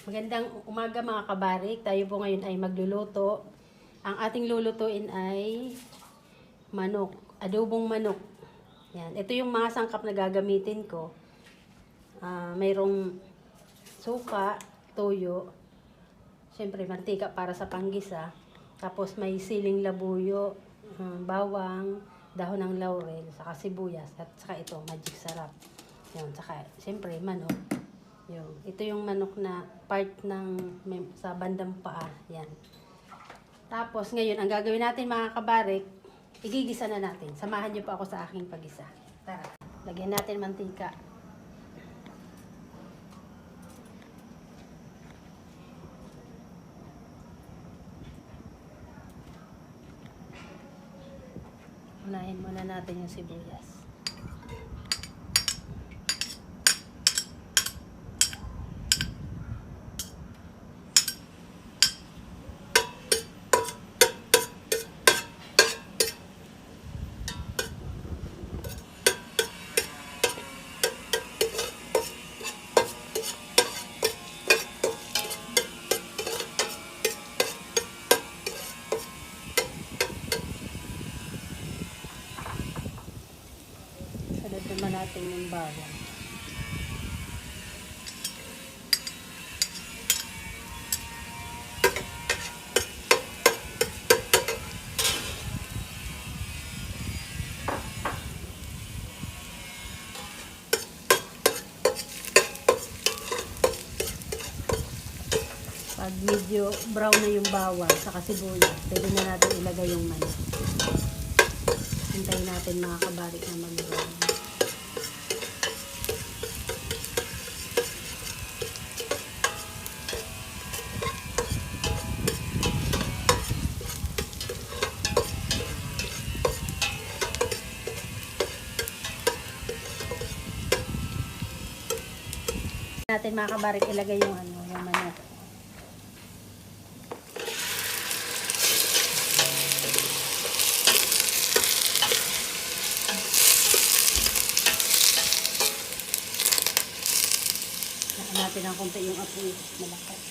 Magandang umaga mga kabarik. Tayo po ngayon ay magluluto. Ang ating lulutuin ay manok, adobong manok. Yan. Ito yung mga sangkap na gagamitin ko. Mayroong suka, toyo, syempre mantika para sa panggisa. Tapos may siling labuyo, bawang, dahon ng laurel, saka sibuyas, at saka ito, magic sarap. Yan, saka syempre manok. Ito yung manok na part ng sa bandang paa. Yan. Tapos ngayon, ang gagawin natin mga kabarik, igigisa na natin. Samahan niyo po ako sa aking pagisa. Tara. Lagyan natin mantika. Unahin muna natin yung sibuyas. Sunod naman natin yung bawang. Pag medyo brown na yung bawang sa sibuyas, pwede na natin ilagay yung manok. Hintayin natin mga kabarik na mag-brown. Natin mga kabarik ilagay yung yung manok. Natin ang konti yung apoy malakas.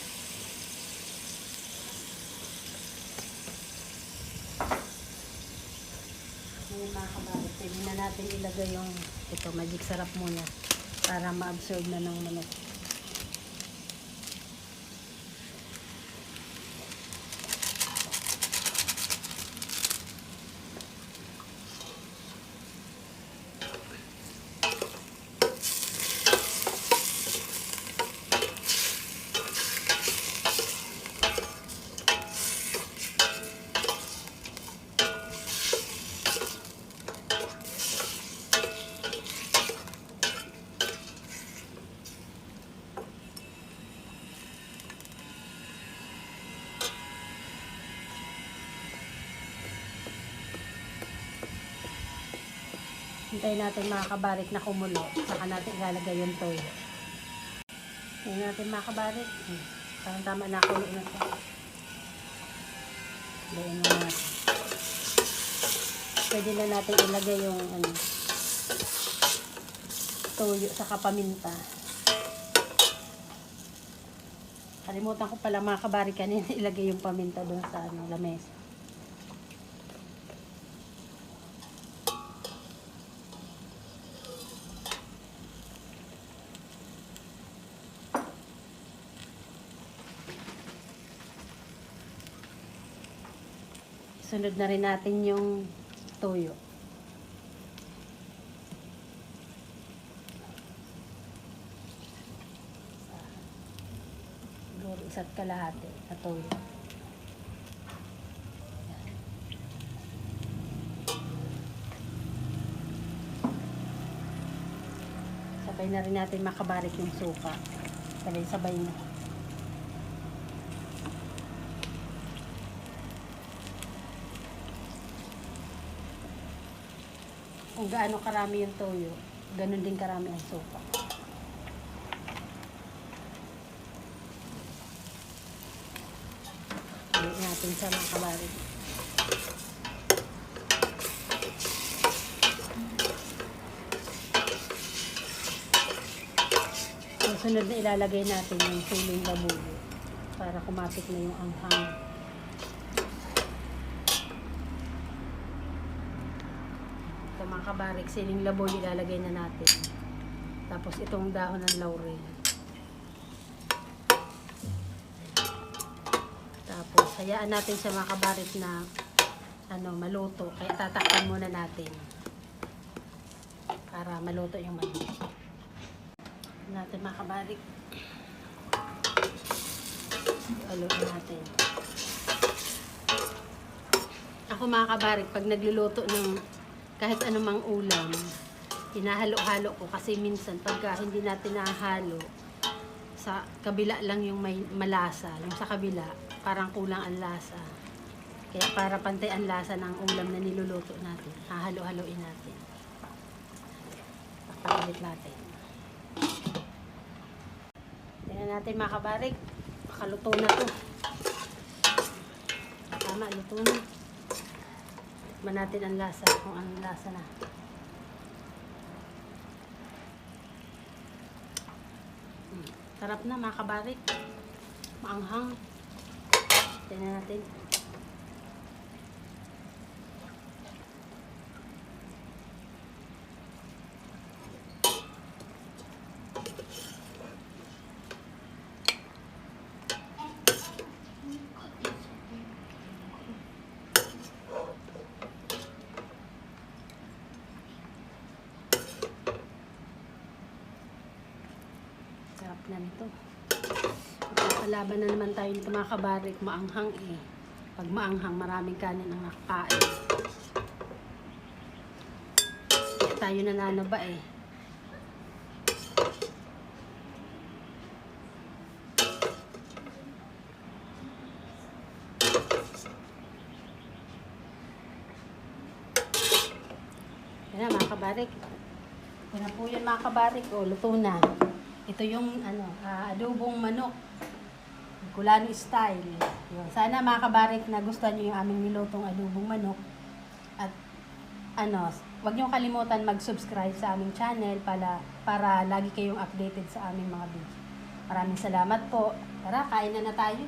Ngayon mga kabarik, pwede na natin ilagay yung ito, magic sarap muna para ma-absorb na ng manok. Hintayin natin mga kabarik na kumulo. Saka natin ilalagay yung toyo. Hintayin natin mga kabarik. Parang tama na kulo na ito. Lagyan na natin. Pwede na natin ilagay yung toyo saka paminta. Kalimutan ko pala mga kabarik kanina ilagay yung paminta doon sa lamesa. Sunod na rin natin yung toyo. Siguro isa't kalahati na toyo. Sabay na rin natin makabarik yung suka. Sabay-sabay na. Kung gaano karami yung toyo, ganun din karami ang suka. Lagyan natin sa mga kabarik. Susunod na ilalagay natin yung siling labuyo para kumapit na yung anghang. Ito mga kabarik, siling labuyo ilalagay na natin. Tapos itong dahon ng laurel. Tapos hayaan natin siya mga kabarik na maluto. Kaya tatakpan muna natin para maluto yung manok. Natin mga kabarik. Haluin natin. Ako mga kabarik, pag nagluluto ng kahit anumang ulam, hinahalo-halo ko kasi minsan pagka hindi natin nahalo, sa kabila lang yung may malasa, yung sa kabila parang kulang ang lasa. Kaya para pantay ang lasa ng ulam na niluluto natin, hahalo-haloin natin. Papalit natin. Tingnan natin mga kabarik, makaluto na to. Tama, luto na. Tikman natin ang lasa, kung anong lasa na. Sarap na mga kabarik. Maanghang. Tingnan natin. Sarap na nito. Kalaban na naman tayo nito mga kabarik, maanghang eh. Pag maanghang, maraming kanin ang nakakain. Kaya tayo nananaba eh. Yan na mga kabarik. Yan na po yun mga kabarik. O, luto na. Ito yung adobong manok. Kulano style. Yun. Sana mga kabarik na gustuhan nyo yung aming nilutong adobong manok. At wag nyo kalimutan mag-subscribe sa aming channel para lagi kayong updated sa aming mga video. Maraming salamat po. Tara, kain na tayo.